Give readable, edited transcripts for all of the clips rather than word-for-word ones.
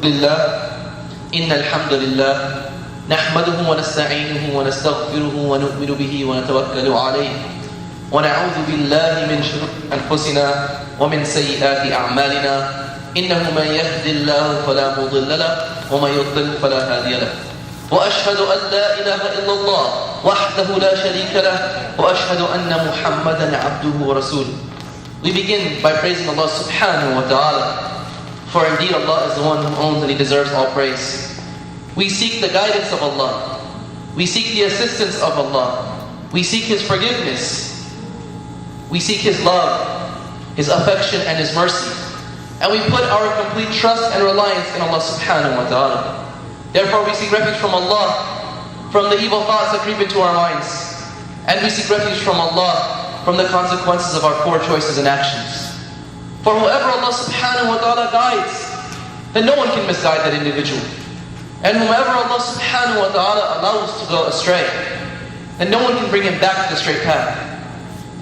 لله إن الحمد لله نحمده ونستعينه ونستغفره ونؤمن به ونتوكل عليه ونعوذ بالله من شرور أنفسنا ومن سيئات أعمالنا إنه من يهد الله فلا مضل له ومن يضلل فلا هادي له وأشهد أن لا إله إلا الله وحده لا شريك له وأشهد أن محمدا عبده ورسوله. We begin by praising Allah subhanahu wa ta'ala, for indeed Allah is the one who owns and He deserves all praise. We seek the guidance of Allah. We seek the assistance of Allah. We seek His forgiveness. We seek His love, His affection and His mercy. And we put our complete trust and reliance in Allah subhanahu wa ta'ala. Therefore we seek refuge from Allah, from the evil thoughts that creep into our minds. And we seek refuge from Allah from the consequences of our poor choices and actions. For whoever Allah subhanahu wa ta'ala guides, then no one can misguide that individual. And whomever Allah subhanahu wa ta'ala allows to go astray, then no one can bring him back to the straight path.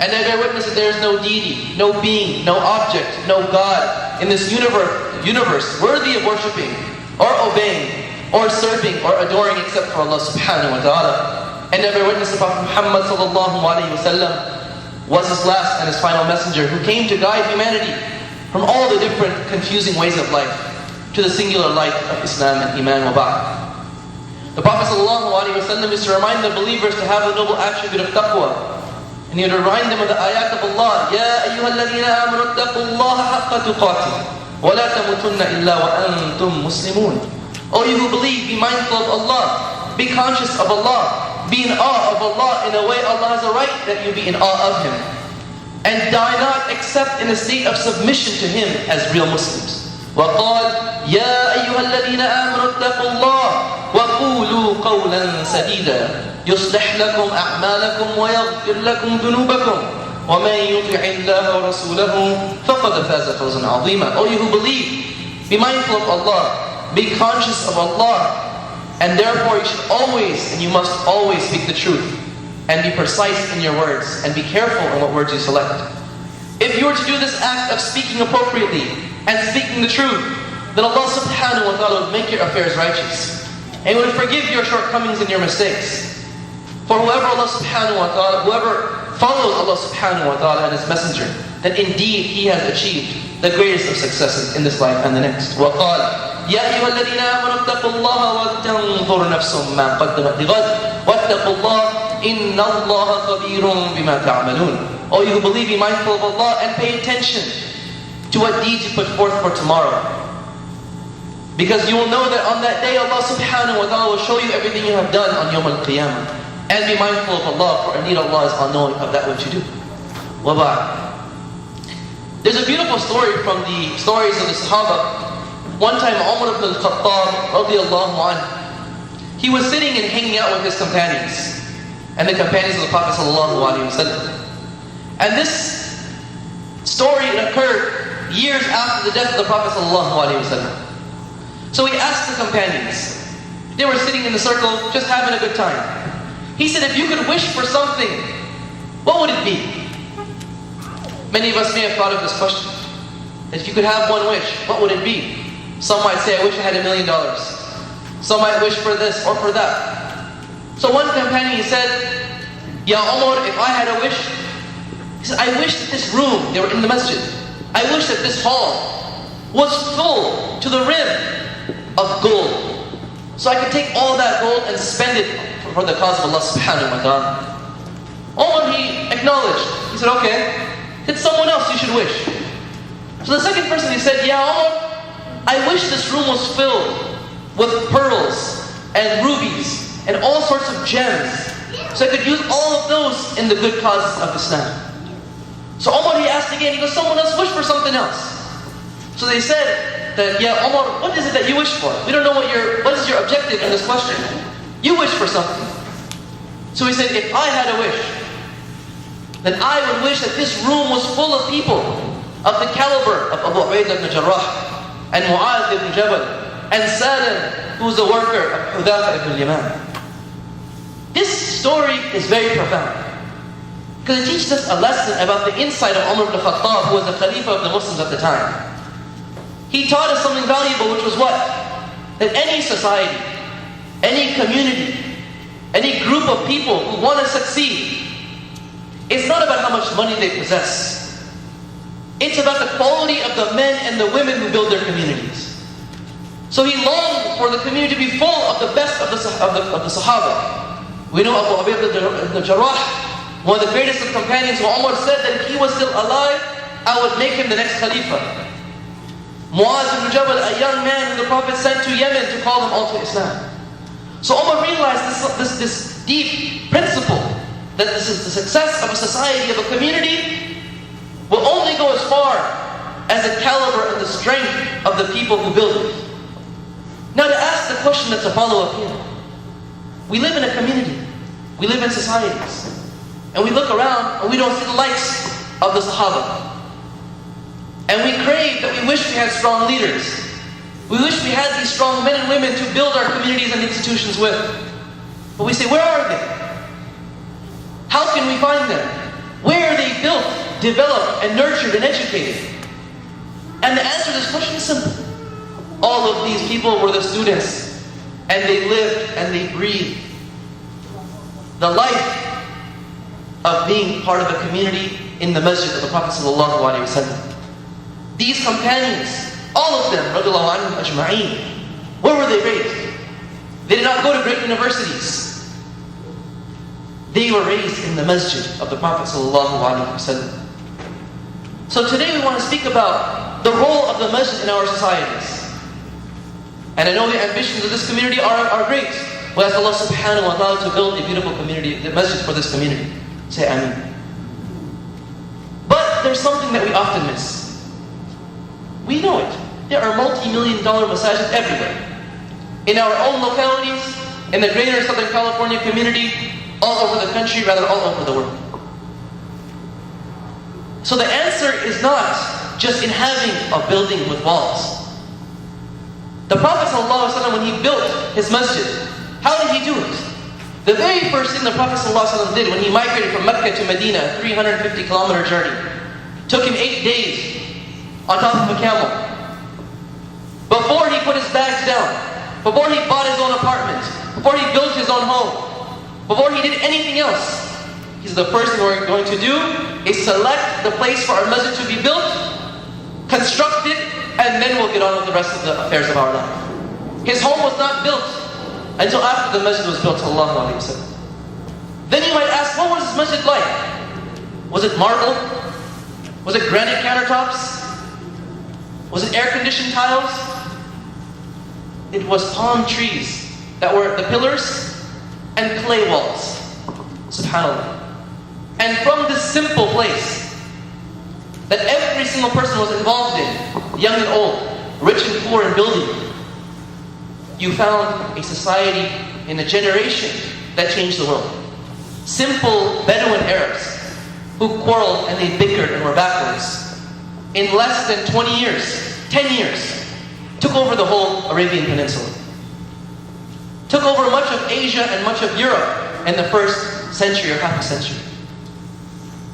And I bear witness that there is no deity, no being, no object, no God in this universe worthy of worshipping, or obeying, or serving, or adoring except for Allah subhanahu wa ta'ala. And I bear witness that Prophet Muhammad sallallahu alayhi wa sallam was His last and His final messenger who came to guide humanity from all the different confusing ways of life to the singular light of Islam and Iman wa ba'd. The Prophet ﷺ used to remind the believers to have the noble attribute of taqwa. And he would remind them of the ayat of Allah, يَا أَيُّهَا الَّذِينَ آمَنُوا اتَّقُوا اللَّهَ حَقَّ تُقَاتِهِ وَلَا تَمُوتُنَّ إِلَّا وَأَنْتُمْ مُسْلِمُونَ. O you who believe, be mindful of Allah, be conscious of Allah, be in awe of Allah in a way Allah has a right that you be in awe of Him. And die not except in a state of submission to Him as real Muslims. وَقَالْ يَا أَيُّهَا الَّذِينَ آمَنُوا اتَّقُوا اللَّهَ وَقُولُوا قَوْلًا سَدِيدًا يُصْلِحْ لَكُمْ أَعْمَالَكُمْ وَيَغْفِرْ لَكُمْ ذُنُوبَكُمْ وَمَنْ يُطِعِ اللَّهَ وَرَسُولَهُ فَقَدْ فَازَ فَوْزًا عَظِيمًا. O you who believe, be mindful of Allah, be conscious of Allah, and therefore you should always, and you must always speak the truth, and be precise in your words, and be careful in what words you select. If you were to do this act of speaking appropriately, and speaking the truth, then Allah subhanahu wa ta'ala would make your affairs righteous. And He would forgive your shortcomings and your mistakes. For whoever Allah subhanahu wa ta'ala, whoever follows Allah subhanahu wa ta'ala and His messenger, then indeed he has achieved the greatest of successes in this life and the next. وَقَالَ يَا أَيُّهَا الَّذِينَ آمَنُوا اتَّقُوا اللَّهَ وَلْتَنْظُرْ نَفْسٌ مَا قَدَّمَتْ لِغَدٍ وَاتَّقُوا اللَّهَ إِنَّ اللَّهَ خَبِيرٌ بِمَا تَعْمَلُونَ. O you who believe, be mindful of Allah and pay attention to what deeds you put forth for tomorrow. Because you will know that on that day Allah subhanahu wa ta'ala will show you everything you have done on Yawm al-Qiyamah. And be mindful of Allah, for indeed Allah is all-knowing of that which you do. Wa-ba'd. There's a beautiful story from the stories of the Sahaba. One time Umar ibn al-Khattab radiyallahu anhu, he was sitting and hanging out with his companions, and the companions of the Prophet sallallahu alaihi wasallam. And this story occurred years after the death of the Prophet sallallahu alaihi wasallam. So he asked the companions. They were sitting in the circle, just having a good time. He said, if you could wish for something, what would it be? Many of us may have thought of this question. If you could have one wish, what would it be? Some might say, I wish I had $1 million. Some might wish for this or for that. So one companion, he said, Ya Umar, if I had a wish, he said, I wish that this room, they were in the masjid, I wish that this hall was full to the rim of gold. So I could take all that gold and spend it for the cause of Allah subhanahu wa ta'ala. Umar, he acknowledged. He said, okay, it's someone else you should wish. So the second person, he said, Ya Umar, I wish this room was filled with pearls and rubies and all sorts of gems, so I could use all of those in the good causes of Islam. So Umar, he asked again, he goes, someone else wish for something else. So they said that, yeah, Umar, what is it that you wish for? We don't know what is your objective in this question. You wish for something. So he said, if I had a wish, then I would wish that this room was full of people of the caliber of Abu Ubaidah ibn Jarrah, and Mu'adh ibn Jabal, and Salim, who was the worker of Hudhafa ibn Yaman. This story is very profound, because it teaches us a lesson about the insight of Umar ibn Khattab, who was the Khalifa of the Muslims at the time. He taught us something valuable, which was what? that any society, any community, any group of people who want to succeed, it's not about how much money they possess. It's about the quality of the men and the women who build their communities. So he longed for the community to be full of the best of the Sahaba. We know Abu Ubaidah ibn Jarrah, one of the greatest of companions, who Umar said that if he was still alive, I would make him the next Khalifa. Muaz ibn Jabal, a young man who the Prophet sent to Yemen to call them all to Islam. So Umar realized this deep principle, that this is the success of a society, of a community, will only go as far as the caliber and the strength of the people who build it. Now to ask the question that's a follow-up here. We live in a community. We live in societies. And we look around and we don't see the likes of the Sahaba. And we crave that we wish we had strong leaders. We wish we had these strong men and women to build our communities and institutions with. But we say, where are they? How can we find them? Where are they built, developed, and nurtured and educated? And the answer to this question is simple. All of these people were the students, and they lived and they breathed the life of being part of a community in the masjid of the Prophet ﷺ. These companions, all of them, radiallahu anhum ajma'een, where were they raised? They did not go to great universities. They were raised in the masjid of the Prophet ﷺ. So today we want to speak about the role of the masjid in our societies. And I know the ambitions of this community are great. We ask Allah subhanahu wa ta'ala to build a beautiful community, the masjid for this community. Say Ameen. But there's something that we often miss. We know it. There are multi-million-dollar masajid everywhere. In our own localities, in the greater Southern California community, all over the country, rather all over the world. So the answer is not just in having a building with walls. The Prophet ﷺ, when he built his masjid, how did he do it? The very first thing the Prophet ﷺ did when he migrated from Mecca to Medina, a 350-kilometer journey, took him 8 days on top of a camel. Before he put his bags down, before he bought his own apartment, before he built his own home, before he did anything else, he said the first thing we're going to do is select the place for our masjid to be built, construct it, and then we'll get on with the rest of the affairs of our life. His home was not built until after the masjid was built, sallallahu alaihi wasallam. Then you might ask, what was this masjid like? Was it marble? Was it granite countertops? Was it air-conditioned tiles? It was palm trees that were the pillars and clay walls. Subhanallah. And from this simple place that every single person was involved in, young and old, rich and poor, in building, you found a society in a generation that changed the world. Simple Bedouin Arabs who quarreled and they bickered and were backwards. In less than 20 years, 10 years, took over the whole Arabian Peninsula. Took over much of Asia and much of Europe in the first century or half a century.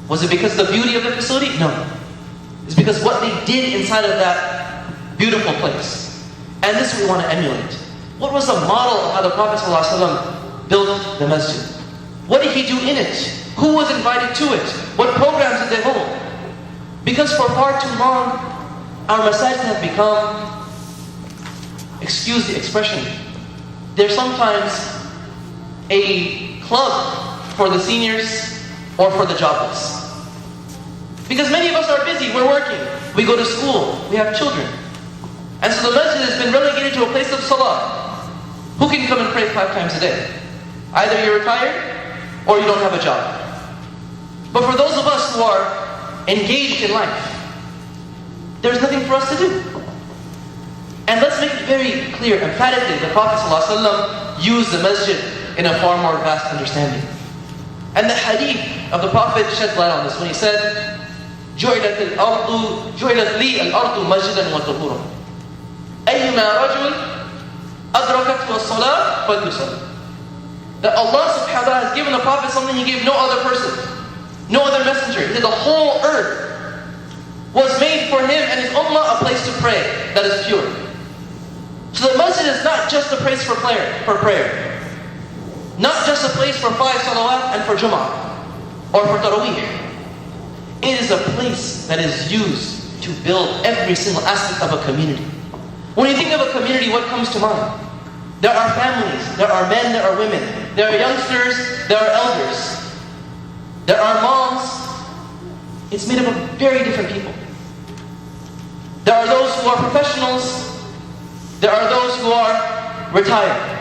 Was it because of the beauty of the facility? No. It's because what they did inside of that beautiful place. And this we want to emulate. What was the model of how the Prophet ﷺ built the masjid? What did he do in it? Who was invited to it? What programs did they hold? Because for far too long, our masajid have become, excuse the expression, they're sometimes a club for the seniors or for the jobless. Because many of us are busy, we're working, we go to school, we have children. And so the masjid has been relegated to a place of salah. Who can come and pray 5 times a day? Either you're retired or you don't have a job. But for those of us who are engaged in life, there's nothing for us to do. And let's make it very clear, emphatically, the Prophet ﷺ used the masjid in a far more vast understanding. And the hadith of the Prophet shed light on this when he said, جُعِلَتْ لِي الْأَرْضُ مَسْجِدًا وَطُهُورًا أَيُّمَا رَجُلٍ أَدْرَكَتْهُ الصَّلَاةُ فَلْيُصَلِّ. That Allah subhanahu wa ta'ala has given the Prophet something He gave no other person, no other messenger. He said the whole earth was made for him and his ummah a place to pray that is pure. So So the masjid is not just a place for prayer. Not just a place for 5 salawat and for Jum'ah or for Taraweeh. It is a place that is used to build every single aspect of a community. When you think of a community, what comes to mind? There are families, there are men, there are women, there are youngsters, there are elders, there are moms. It's made up of very different people. There are those who are professionals, there are those who are retired.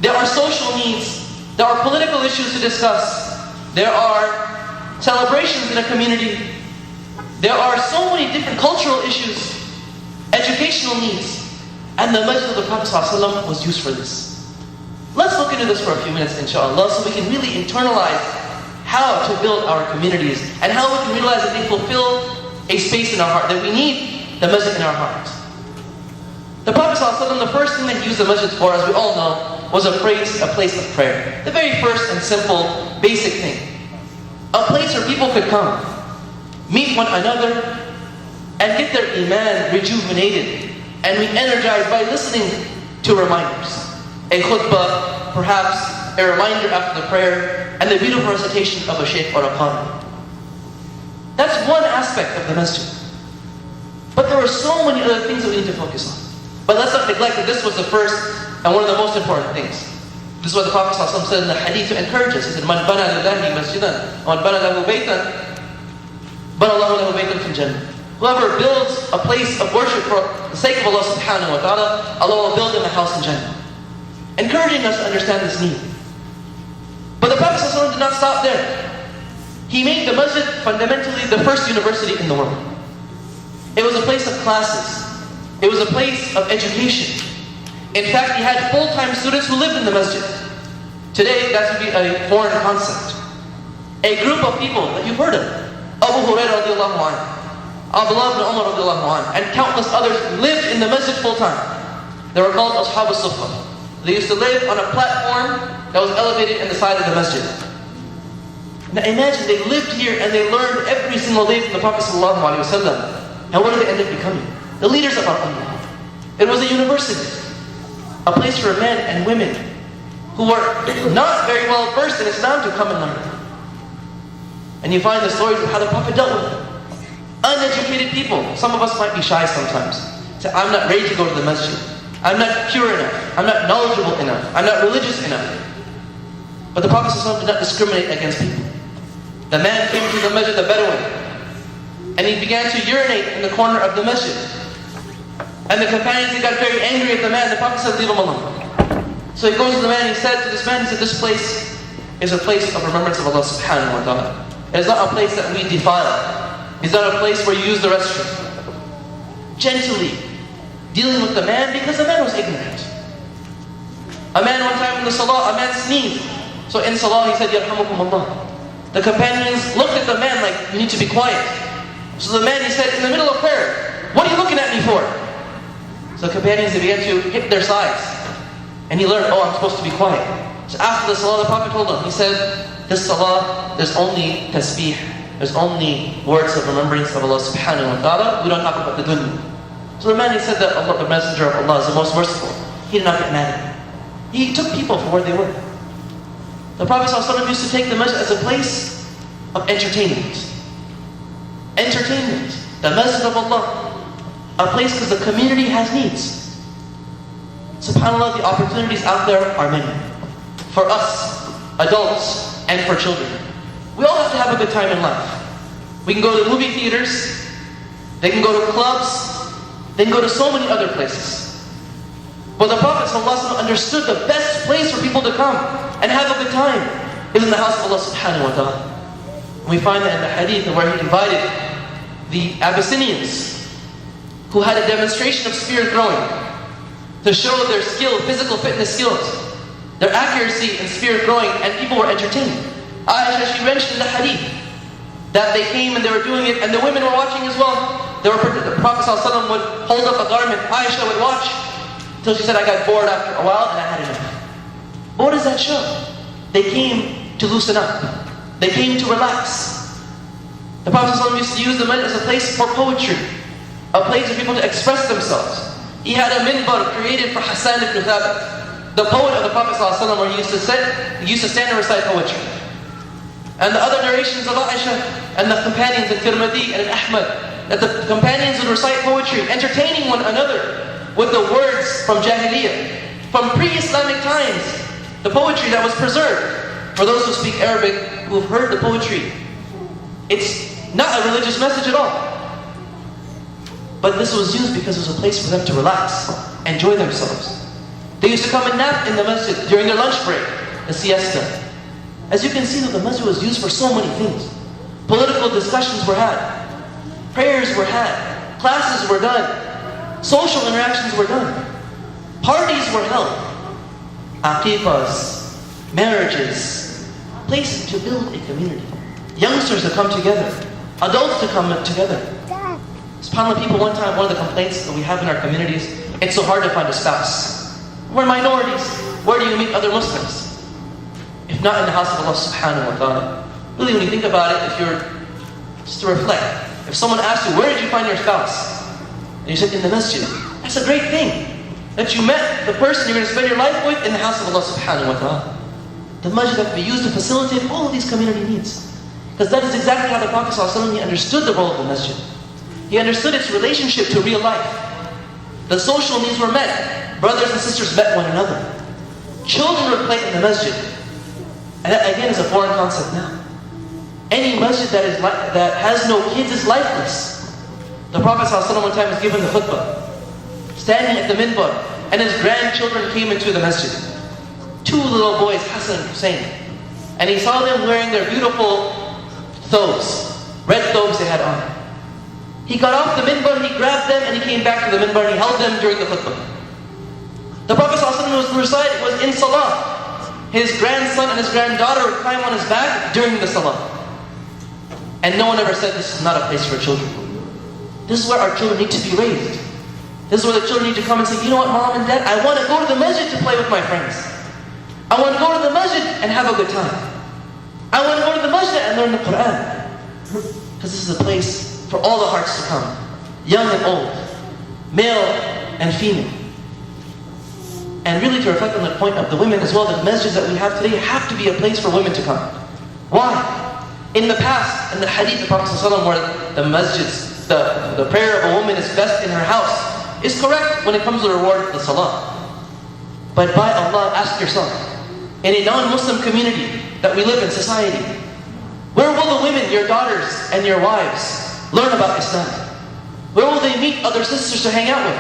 There are social needs, there are political issues to discuss, there are celebrations in a community, there are so many different cultural issues, educational needs, and the masjid of the Prophet ﷺ was used for this. Let's look into this for a few minutes, inshallah, so we can really internalize how to build our communities and how we can realize that they fulfill a space in our heart, that we need the masjid in our heart. The Prophet ﷺ, the first thing that he used the masjid for, as we all know, was a place of prayer. The very first and simple, basic thing. A place where people could come, meet one another, and get their iman rejuvenated and re-energized by listening to reminders. A khutbah, perhaps a reminder after the prayer, and the beautiful recitation of a shaykh or a qari. That's one aspect of the masjid. But there are so many other things that we need to focus on. But let's not neglect that this was the first and one of the most important things. This is what the Prophet ﷺ said in the hadith to encourage us. He said, "Man bana lillahi masjidan, man bana lahu baytan, bana Allahu lahu baytan fil jannah." Whoever builds a place of worship for the sake of Allah subhanahu wa ta'ala, Allah will build him a house in Jannah. Encouraging us to understand this need. But the Prophet ﷺ did not stop there. He made the masjid fundamentally the first university in the world. It was a place of classes. It was a place of education. In fact, he had full-time students who lived in the masjid. Today, that would be a foreign concept. A group of people that you've heard of. Abu Hurairah radiallahu anhu, Abdullah ibn Umar radiallahu anhu, and countless others lived in the masjid full-time. They were called Ashab al-Sufa. They used to live on a platform that was elevated in the side of the masjid. Now imagine, they lived here and they learned every single day from the Prophet ﷺ. And what did they end up becoming? The leaders of our ummah. It was a university. A place for men and women who were not very well versed in Islam to come and learn. And you find the stories of how the Prophet dealt with them. Uneducated people. Some of us might be shy sometimes. Say, I'm not ready to go to the masjid. I'm not pure enough. I'm not knowledgeable enough. I'm not religious enough. But the Prophet ﷺ did not discriminate against people. The man came to the masjid, the Bedouin, and he began to urinate in the corner of the masjid. And the companions, they got very angry at the man. The Prophet said, leave him alone. So he goes to the man and he said to this man, he said, this place is a place of remembrance of Allah subhanahu wa ta'ala. It is not a place that we defile. It's not a place where you use the restroom. Gently dealing with the man, because the man was ignorant. A man one time in the salah, a man sneezed. So in salah he said, Yarhamukum Allah. The companions looked at the man like, you need to be quiet. So the man, he said, in the middle of prayer, what are you looking at me for? So the companions, they began to hit their sides. And he learned, oh, I'm supposed to be quiet. So after the salah, the Prophet told him, he said, this salah, there's only tasbih. There's only words of remembrance of Allah subhanahu wa ta'ala. We don't talk about the dunya. So the man, he said that Allah, the messenger of Allah, is the most merciful. He did not get mad at him. He took people for where they were. The Prophet ﷺ used to take the masjid as a place of entertainment. Entertainment. The masjid of Allah. A place because the community has needs. SubhanAllah, the opportunities out there are many. For us, adults, and for children. We all have to have a good time in life. We can go to movie theaters. They can go to clubs. They can go to so many other places. But the Prophet ﷺ understood the best place for people to come and have a good time is in the house of Allah subhanahu wa ta'ala. We find that in the hadith where he invited the Abyssinians who had a demonstration of spear throwing to show their skill, physical fitness skills, their accuracy in spear throwing, and people were entertained. Aisha, she mentioned in the hadith that they came and they were doing it and the women were watching as well. The Prophet ﷺ would hold up a garment, Aisha would watch, until she said, I got bored after a while and I had enough. But what does that show? They came to loosen up. They came to relax. The Prophet ﷺ used to use the masjid as a place for poetry, a place for people to express themselves, He had a minbar created for Hassan ibn Thabit, the poet of the Prophet ﷺ, where he used to stand and recite poetry. And the other narrations of Aisha and the companions in Tirmidhi and in Ahmad, that the companions would recite poetry, entertaining one another with the words from Jahiliyyah, from pre-Islamic times, the poetry that was preserved. For those who speak Arabic, who have heard the poetry, it's not a religious message at all. But this was used because it was a place for them to relax, enjoy themselves. They used to come and nap in the masjid during their lunch break, the siesta. As you can see, that the masjid was used for so many things. Political discussions were had, prayers were had, classes were done, social interactions were done, parties were held, aqiqahs, marriages, places to build a community. Youngsters to come together, adults to come together. SubhanAllah, people one of the complaints that we have in our communities, it's so hard to find a spouse. We're minorities. Where do you meet other Muslims? If not in the house of Allah subhanahu wa ta'ala. Really, when you think about it, if you're just to reflect, if someone asks you, where did you find your spouse? And you said, in the masjid. That's a great thing. That you met the person you're going to spend your life with in the house of Allah subhanahu wa ta'ala. The masjid that can be used to facilitate all of these community needs. Because that is exactly how the Prophet ﷺ understood the role of the masjid. He understood its relationship to real life. The social needs were met. Brothers and sisters met one another. Children would play in the masjid. And that again is a foreign concept now. Any masjid that has no kids is lifeless. The Prophet ﷺ one time was given the khutbah, standing at the minbar, and his grandchildren came into the masjid. Two little boys, Hassan and Hussein. And he saw them wearing their beautiful thobes, red thobes they had on. He got off the minbar, he grabbed them, and he came back to the minbar and he held them during the khutbah. The Prophet ﷺ was in salah. His grandson and his granddaughter would climb on his back during the salah. And no one ever said, this is not a place for children. This is where our children need to be raised. This is where the children need to come and say, you know what, Mom and Dad, I want to go to the masjid to play with my friends. I want to go to the masjid and have a good time. I want to go to the masjid and learn the Quran. Because this is a place for all the hearts to come, young and old, male and female. And really to reflect on the point of the women as well, the masjids that we have today have to be a place for women to come. Why? In the past, in the hadith of Prophet ﷺ, where the masjids, the prayer of a woman is best in her house, is correct when it comes to the reward of the salah. But by Allah, ask yourself, in a non-Muslim community that we live in, society, where will the women, your daughters and your wives, learn about Islam? Where will they meet other sisters to hang out with?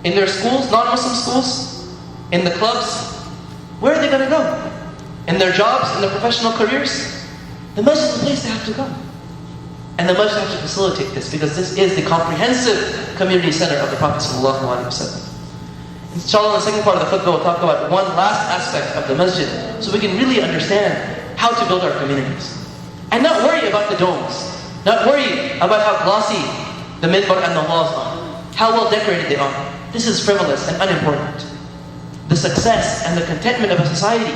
In their schools, non-Muslim schools? In the clubs? Where are they going to go? In their jobs, in their professional careers? The masjid is the place they have to go. And the masjid has to facilitate this, because this is the comprehensive community center of the Prophet ﷺ. Inshallah, in the second part of the khutbah, we'll talk about one last aspect of the masjid, so we can really understand how to build our communities. And not worry about the domes. Not worry about how glossy the minbar and the walls are. How well decorated they are. This is frivolous and unimportant. The success and the contentment of a society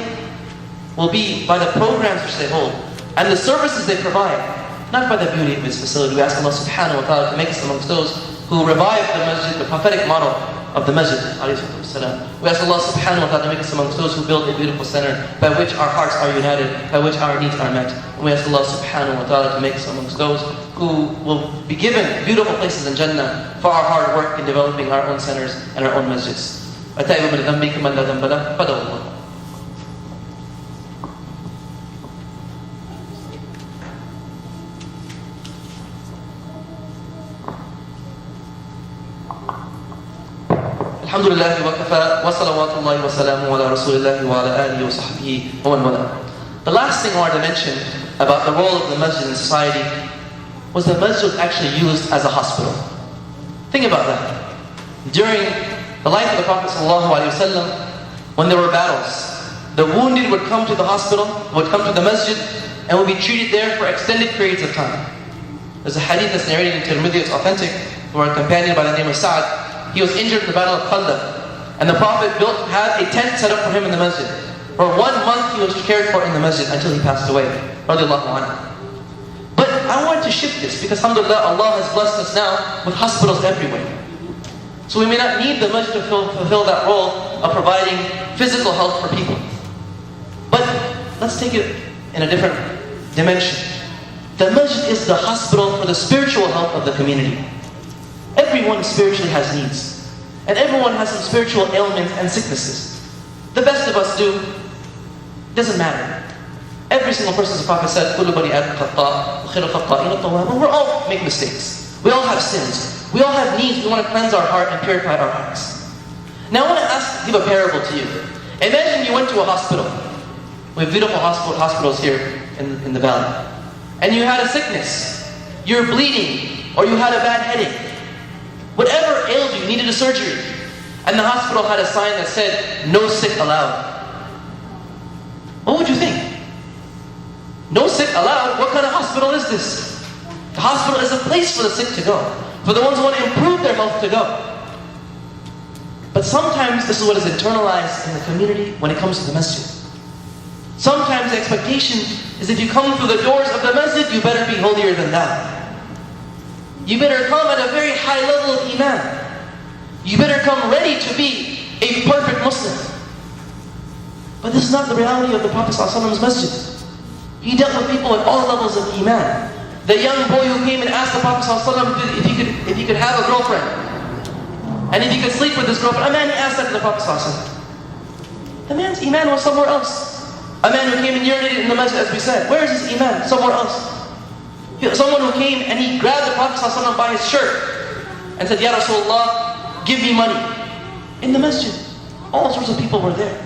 will be by the programs which they hold and the services they provide, not by the beauty of its facility. We ask Allah subhanahu wa ta'ala to make us amongst those who revive the masjid, the prophetic model of the masjid. We ask Allah subhanahu wa ta'ala to make us amongst those who build a beautiful center by which our hearts are united, by which our needs are met. And we ask Allah subhanahu wa ta'ala to make us amongst those who will be given beautiful places in Jannah for our hard work in developing our own centers and our own masjids. Alhamdulillah wa kafa wa salawatullahi wa salamu ala rasulillahi wa ala alihi wa sahbihi wa man wala. The last thing I wanted to mention about the role of the masjid in society was the masjid was actually used as a hospital. Think about that. During the life of the Prophet ﷺ, when there were battles, the wounded would come to the hospital, would come to the masjid, and would be treated there for extended periods of time. There's a hadith that's narrated in Tirmidhi, it's authentic, where a companion by the name of Sa'ad, he was injured in the battle of Khandaq, and the Prophet had a tent set up for him in the masjid. For 1 month he was cared for in the masjid until he passed away. Radiallahu anhu. But I want to shift this, because alhamdulillah, Allah has blessed us now with hospitals everywhere. So we may not need the masjid to fulfill that role of providing physical health for people. But let's take it in a different dimension. The masjid is the hospital for the spiritual health of the community. Everyone spiritually has needs. And everyone has some spiritual ailments and sicknesses. The best of us do, doesn't matter. Every single person, as the Prophet said, كُلُّ بَنِي آدَمَ خَطَّاءٌ وَخَيْرُ الْخَطَّائِينَ التَّوَّابُونَ. We all make mistakes. We all have sins. We all have needs. We want to cleanse our heart and purify our hearts. Now I want to give a parable to you. Imagine you went to a hospital. We have beautiful hospitals here in the valley. And you had a sickness. You're bleeding, or you had a bad headache. Whatever ailed you, needed a surgery. And the hospital had a sign that said, "No sick allowed." What would you think? No sick allowed? What kind of hospital is this? The hospital is a place for the sick to go, for the ones who want to improve their health to go. But sometimes this is what is internalized in the community when it comes to the masjid. Sometimes the expectation is if you come through the doors of the masjid, you better be holier than thou. You better come at a very high level of iman. You better come ready to be a perfect Muslim. But this is not the reality of the Prophet ﷺ's masjid. He dealt with people at all levels of iman. The young boy who came and asked the Prophet ﷺ if he could have a girlfriend, and if he could sleep with his girlfriend. A man, he asked that to the Prophet ﷺ. The man's iman was somewhere else. A man who came and urinated in the masjid, as we said. Where is his iman? Somewhere else. Someone who came and he grabbed the Prophet ﷺ by his shirt and said, "Ya Rasulullah, give me money." In the masjid. All sorts of people were there.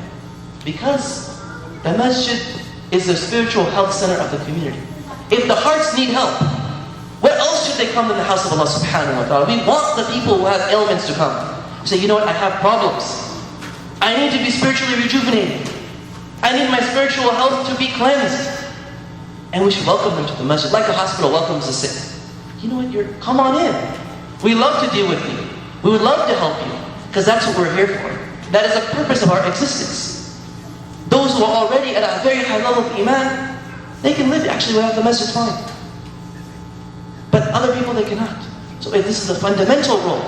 Because the masjid is the spiritual health center of the community. If the hearts need help, where else should they come than the house of Allah subhanahu wa ta'ala? We want the people who have ailments to come. We say, you know what, I have problems. I need to be spiritually rejuvenated. I need my spiritual health to be cleansed. And we should welcome them to the masjid, like a hospital welcomes the sick. You know what, come on in. We love to deal with you. We would love to help you, because that's what we're here for. That is the purpose of our existence. Those who are already at a very high level of iman, they can live actually without the masjid fine. But other people, they cannot. So this is a fundamental role.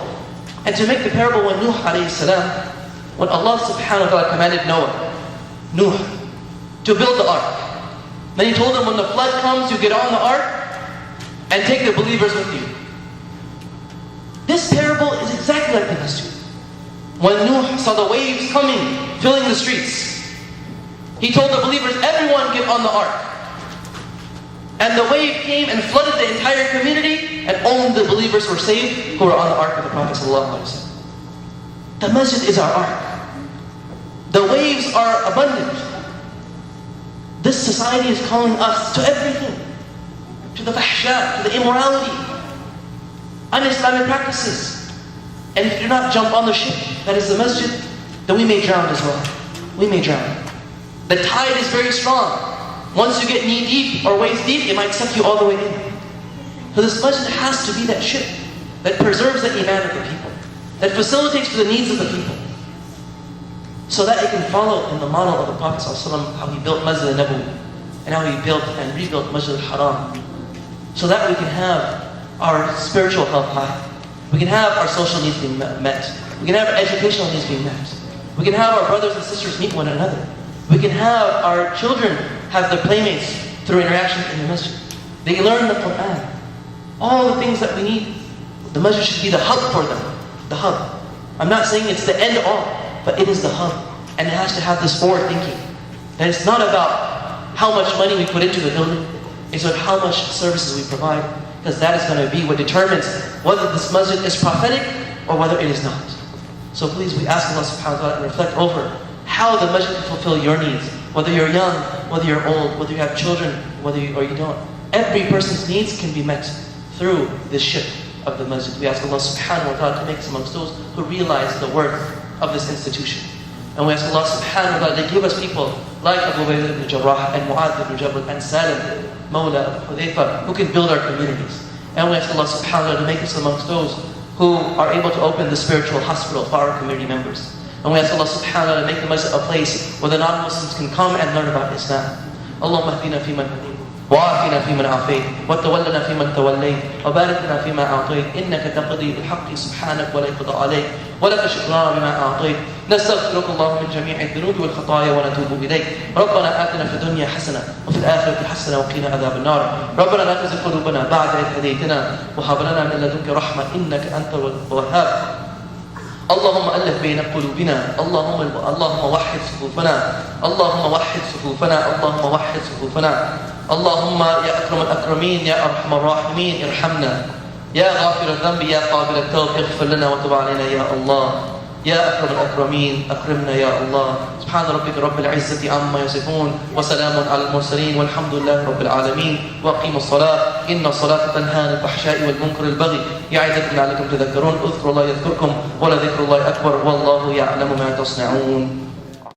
And to make the parable when Nuh alayhi salam, when Allah subhanahu wa ta'ala commanded Nuh, to build the ark. Then He told him, when the flood comes, you get on the ark and take the believers with you. This parable is exactly like the masjid. When Nuh saw the waves coming, filling the streets, he told the believers, everyone get on the ark. And the wave came and flooded the entire community, and only the believers were saved who were on the ark of the Prophet ﷺ. The masjid is our ark. The waves are abundant. This society is calling us to everything. To the fahsha, to the immorality, un-Islamic practices. And if you do not jump on the ship, that is the masjid, then we may drown as well. We may drown. The tide is very strong. Once you get knee deep or waist deep, it might suck you all the way in. So this masjid has to be that ship that preserves the iman of the people, that facilitates for the needs of the people, so that it can follow in the model of the Prophet ﷺ, how he built Masjid al-Nabawi, and how he built and rebuilt Masjid al-Haram, so that we can have our spiritual health high. We can have our social needs being met. We can have our educational needs being met. We can have our brothers and sisters meet one another. We can have our children have their playmates through interaction in the masjid. They can learn the Quran. All the things that we need. The masjid should be the hub for them. The hub. I'm not saying it's the end all, but it is the hub. And it has to have this forward thinking. That it's not about how much money we put into the building. It's about how much services we provide. Because that is going to be what determines whether this masjid is prophetic or whether it is not. So please, we ask Allah subhanahu wa ta'ala and reflect over how the masjid can fulfill your needs. Whether you're young, whether you're old, whether you have children, whether you don't. Every person's needs can be met through this ship of the masjid. We ask Allah subhanahu wa ta'ala to make us amongst those who realize the worth of this institution. And we ask Allah subhanahu wa ta'ala to give us people like Abu Bakr ibn Jarrah and Mu'adh ibn Jabal and Salim, Mawla, Hudayfa, who can build our communities. And we ask Allah subhanahu wa ta'ala to make us amongst those who are able to open the spiritual hospital for our community members. And we ask Allah subhanahu wa ta'ala to make the masjid a place where the non-Muslims can come and learn about Islam. Allahumma hdina fi man hadin. وعافنا فيمن عافيت وتولنا فيمن توليت وبارك لنا فيما أعطيت إنك تقضي بالحق سبحانك ولا يقضى عليك ولك شكرنا بما أعطيت نستغفرك اللهم من جميع الذنوب والخطايا ونتوب إليك ربنا آتنا في الدنيا حسنة وفي الآخرة حسنة وقنا عذاب النار ربنا لا تزغ قلوبنا بعد إذ هديتنا وهب لنا من لدنك رحمة إنك أنت الوهاب اللهم ألف بين قلوبنا اللهم وحد صفوفنا اللهم وحد صفوفنا اللهم وحد صفوفنا اللهم يا أكرم الأكرمين يا أرحم الراحمين ارحمنا يا غافر الذنب يا قابل التوب اغفر لنا وتب علينا يا الله يا أكرم الأكرمين أكرمنا يا الله سبحان ربك رب العزة عما يصفون وسلام على المرسلين والحمد لله رب العالمين وأقيموا الصلاة إن الصلاة تنهى عن الفحشاء والمنكر البغي يعظكم لعلكم تذكرون اذكروا الله يذكركم ولذكر الله أكبر والله يعلم ما تصنعون